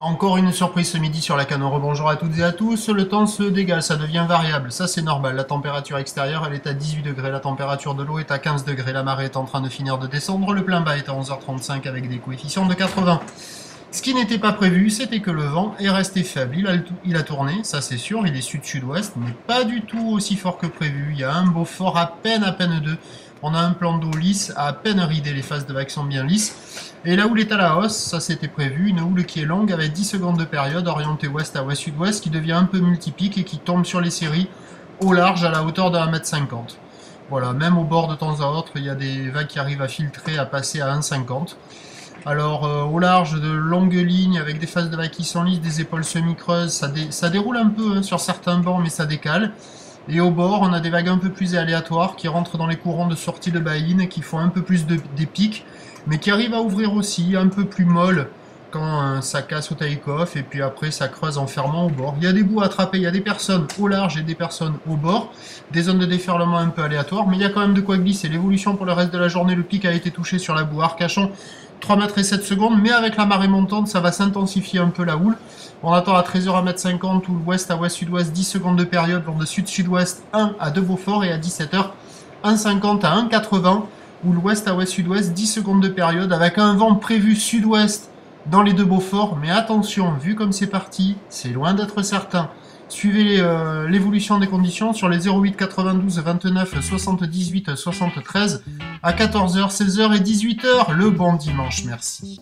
Encore une surprise ce midi sur la canne. Rebonjour à toutes et à tous. Le temps se dégale, ça devient variable. Ça c'est normal. La température extérieure elle est à 18 degrés. La température de l'eau est à 15 degrés. La marée est en train de finir de descendre. Le plein bas est à 11h35 avec des coefficients de 80. Ce qui n'était pas prévu, c'était que le vent est resté faible. Il a tourné, ça c'est sûr. Il est sud-sud-ouest, mais pas du tout aussi fort que prévu. Il y a un Beaufort à peine deux. On a un plan d'eau lisse, à peine ridé, les phases de vagues sont bien lisses. Et là où il est à la hausse, ça c'était prévu, une houle qui est longue avec 10 secondes de période, orientée ouest à ouest-sud-ouest, qui devient un peu multipique et qui tombe sur les séries au large à la hauteur de 1,50 m. Voilà, même au bord de temps à autre, il y a des vagues qui arrivent à filtrer, à passer à 1,50 m. Alors au large de longues lignes avec des phases de vagues qui sont lisses, des épaules semi-creuses, ça déroule un peu sur certains bords mais ça décale. Et au bord, on a des vagues un peu plus aléatoires qui rentrent dans les courants de sortie de baïne, qui font un peu plus des pics, mais qui arrivent à ouvrir aussi, un peu plus molles quand ça casse au take-off, et puis après ça creuse en fermant au bord. Il y a des bouts à attraper, il y a des personnes au large et des personnes au bord, des zones de déferlement un peu aléatoires, mais il y a quand même de quoi glisser. L'évolution pour le reste de la journée, le pic a été touché sur la boue Arcachon, 3 mètres et 7 secondes, mais avec la marée montante, ça va s'intensifier un peu la houle. On attend à 13h 1,50 m ou l'ouest à ouest-sud-ouest, 10 secondes de période, vent de sud-sud-ouest 1 à 2 Beaufort, et à 17h 1,50 à 1,80 ou l'ouest à ouest-sudouest, 10 secondes de période, avec un vent prévu sud-ouest dans les 2 Beaufort, mais attention, vu comme c'est parti, c'est loin d'être certain. Suivez l'évolution des conditions sur les 08 92 29 78 73 à 14h, 16h et 18h. Le bon dimanche, merci.